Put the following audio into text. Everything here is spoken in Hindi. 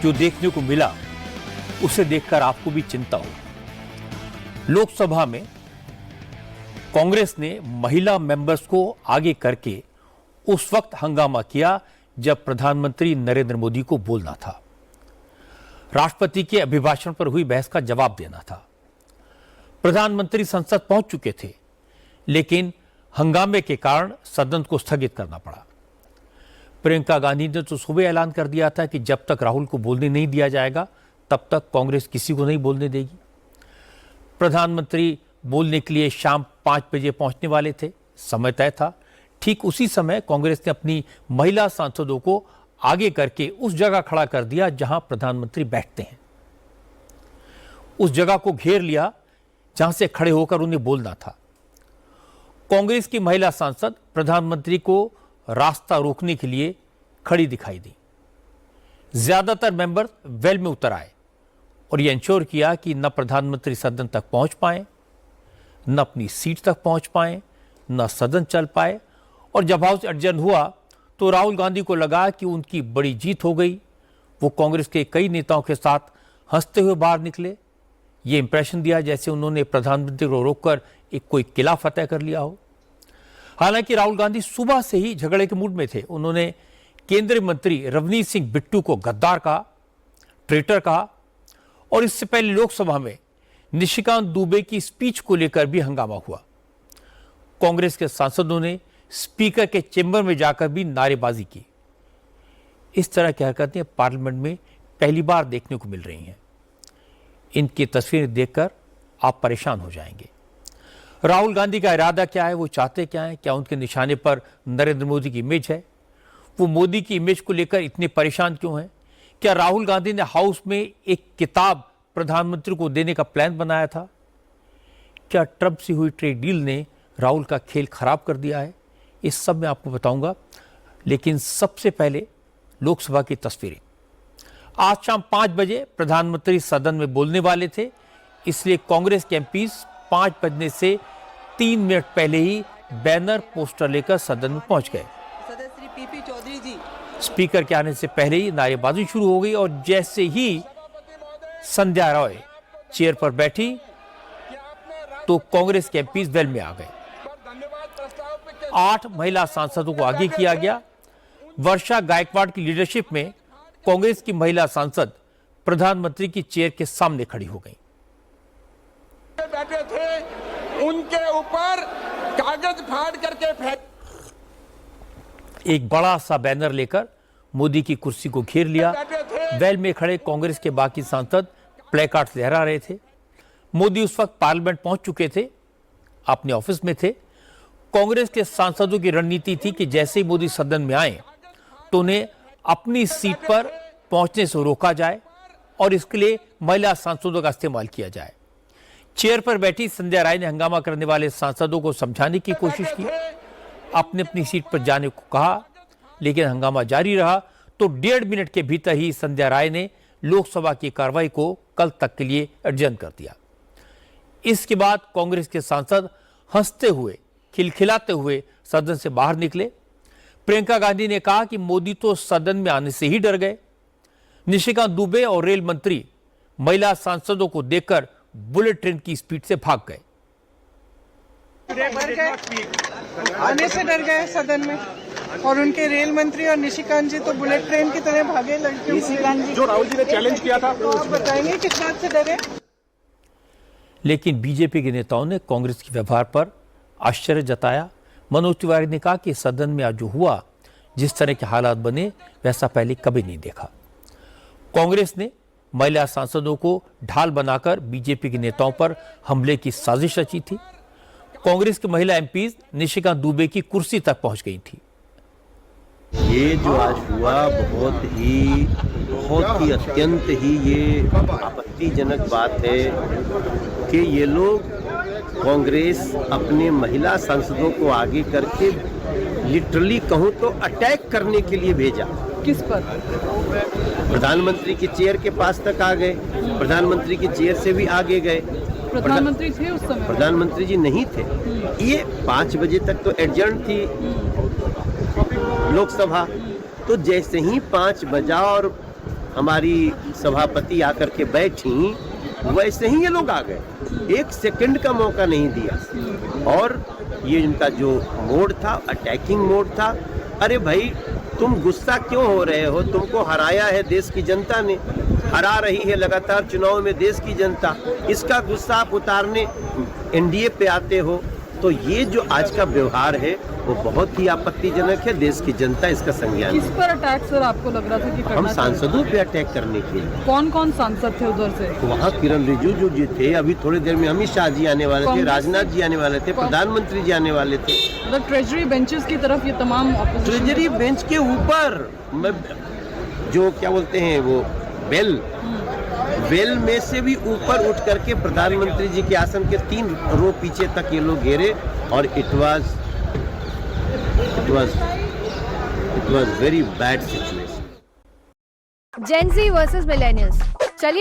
जो देखने को मिला उसे देखकर आपको भी चिंता हो। लोकसभा में कांग्रेस ने महिला मेंबर्स को आगे करके उस वक्त हंगामा किया जब प्रधानमंत्री नरेंद्र मोदी को बोलना था, राष्ट्रपति के अभिभाषण पर हुई बहस का जवाब देना था। प्रधानमंत्री संसद पहुंच चुके थे, लेकिन हंगामे के कारण सदन को स्थगित करना पड़ा। प्रियंका गांधी ने तो सुबह ऐलान कर दिया था कि जब तक राहुल को बोलने नहीं दिया जाएगा तब तक कांग्रेस किसी को नहीं बोलने देगी। प्रधानमंत्री बोलने के लिए शाम 5 बजे पहुंचने वाले थे, समय तय था। ठीक उसी समय कांग्रेस ने अपनी महिला सांसदों को आगे करके उस जगह खड़ा कर दिया जहां प्रधानमंत्री बैठते हैं। उस जगह को घेर लिया जहां से खड़े होकर उन्हें बोलना था। कांग्रेस की महिला सांसद प्रधानमंत्री को रास्ता रोकने के लिए खड़ी दिखाई दी। ज्यादातर मेंबर वेल में उतर आए और यह इंश्योर किया कि न प्रधानमंत्री सदन तक पहुंच पाए, न अपनी सीट तक पहुंच पाए, न सदन चल पाए। और जब हाउस एडजर्न हुआ तो राहुल गांधी को लगा कि उनकी बड़ी जीत हो गई। वो कांग्रेस के कई नेताओं के साथ हंसते हुए बाहर निकले। ये इंप्रेशन दिया जैसे उन्होंने प्रधानमंत्री को रोककर एक कोई किला फतेह कर लिया हो। हालांकि राहुल गांधी सुबह से ही झगड़े के मूड में थे। उन्होंने केंद्रीय मंत्री रवनीत सिंह बिट्टू को गद्दार कहा, ट्रेटर कहा और इससे पहले लोकसभा में निशिकांत दुबे की स्पीच को लेकर भी हंगामा हुआ। कांग्रेस के सांसदों ने स्पीकर के चेंबर में जाकर भी नारेबाजी की। इस तरह की हरकतें पार्लियामेंट में पहली बार देखने को मिल रही हैं। इनकी तस्वीरें देखकर आप परेशान हो जाएंगे। राहुल गांधी का इरादा क्या है, वो चाहते क्या है? क्या उनके निशाने पर नरेंद्र मोदी की इमेज है? वो मोदी की इमेज को लेकर इतने परेशान क्यों हैं? क्या राहुल गांधी ने हाउस में एक किताब प्रधानमंत्री को देने का प्लान बनाया था? क्या ट्रंप से हुई ट्रेड डील ने राहुल का खेल खराब कर दिया है? इस सब मैं आपको बताऊंगा, लेकिन सबसे पहले लोकसभा की तस्वीरें। आज शाम 5 बजे प्रधानमंत्री सदन में बोलने वाले थे, इसलिए कांग्रेस के एमपीज 5 बजने से 3 मिनट पहले ही बैनर पोस्टर लेकर सदन में पहुंच गए। सदस्य पीपी चौधरी जी। स्पीकर के आने से पहले ही नारेबाजी शुरू हो गई और जैसे ही संध्या रॉय चेयर पर बैठी तो कांग्रेस के एमपीज वेल में आ गए। 8 महिला सांसदों को आगे किया गया। वर्षा गायकवाड़ की लीडरशिप में कांग्रेस की महिला सांसद प्रधानमंत्री की चेयर के सामने खड़ी हो गई। बैठे थे उनके ऊपर कागज फाड़ करके फेंक। एक बड़ा सा बैनर लेकर मोदी की कुर्सी को घेर लिया। वेल में खड़े कांग्रेस के बाकी सांसद प्लेकार्ड लहरा रहे थे। मोदी उस वक्त पार्लियामेंट पहुंच चुके थे, अपने ऑफिस में थे। कांग्रेस के सांसदों की रणनीति थी कि जैसे ही मोदी सदन में आए तो उन्हें अपनी सीट पर पहुंचने से रोका जाए और इसके लिए महिला सांसदों का इस्तेमाल किया जाए। चेयर पर बैठी संध्या राय ने हंगामा करने वाले सांसदों को समझाने की कोशिश की, अपनी अपनी सीट पर जाने को कहा, लेकिन हंगामा जारी रहा। तो 1.5 मिनट के भीतर ही संध्या राय ने लोकसभा की कार्रवाई को कल तक के लिए एडजर्न कर दिया। इसके बाद कांग्रेस के सांसद हंसते हुए, खिलखिलाते हुए सदन से बाहर निकले। प्रियंका गांधी ने कहा कि मोदी तो सदन में आने से ही डर गए। निशिकांत दुबे और रेल मंत्री महिला सांसदों को देखकर बुलेट ट्रेन की स्पीड से भाग गए। आने से डर गए सदन में, और उनके रेल मंत्री और निशिकांत जी तो बुलेट ट्रेन की तरह भागे। लड़कियों जो राहुल जी ने चैलेंज किया था, तो आप बताएंगे किस बात से डरे? लेकिन बीजेपी के नेताओं ने कांग्रेस के व्यवहार पर आश्चर्य जताया। मनोज तिवारी ने कहा कि सदन में आज जो हुआ, जिस तरह के हालात बने, वैसा पहले कभी नहीं देखा। कांग्रेस ने महिला सांसदों को ढाल बनाकर बीजेपी के नेताओं पर हमले की साजिश रची थी। कांग्रेस की महिला एमपीज निशिकांत दुबे की कुर्सी तक पहुंच गई थी। ये जो आज हुआ बहुत ही अत्यंत ही ये आपत्तिजनक बात है कि ये लोग कांग्रेस अपने महिला सांसदों को आगे करके लिटरली कहूँ तो अटैक करने के लिए भेजा। किस पर? प्रधानमंत्री की चेयर के पास तक आ गए, प्रधानमंत्री की चेयर से भी आगे गए। प्रधानमंत्री थे उस समय? प्रधानमंत्री जी नहीं थे। ये 5 बजे तक तो एडजर्न थी लोकसभा। तो जैसे ही 5 बजा और हमारी सभापति आकर के बैठी वैसे ही ये लोग आ गए, 1 सेकंड का मौका नहीं दिया। और ये इनका जो मोड था, अटैकिंग मोड था। अरे भाई तुम गुस्सा क्यों हो रहे हो? तुमको हराया है देश की जनता ने, हरा रही है लगातार चुनाव में देश की जनता। इसका गुस्सा आप उतारने एनडीए पे आते हो। तो ये जो आज का व्यवहार है वो बहुत ही आपत्तिजनक है। देश की जनता इसका संज्ञान किस ले। पर अटैक सर आपको लग रहा था कि हम करना चाहिए? सांसदों पे अटैक करने के लिए। कौन कौन सांसद थे उधर से? वहाँ किरण रिजिजू जी थे, अभी थोड़ी देर में अमित शाह जी आने वाले थे, कांग्रेस राजनाथ जी आने वाले थे, प्रधानमंत्री जी आने वाले थे। मतलब ट्रेजरी बेंचेस की तरफ ये तमाम ऑपोजिशन ट्रेजरी बेंच के ऊपर जो क्या बोलते हैं वो बेल में से भी ऊपर उठ करके प्रधानमंत्री जी के आसन के 3 रो पीछे तक ये लोग घेरे। और it was very bad situation. Gen Z versus millennials. चलिए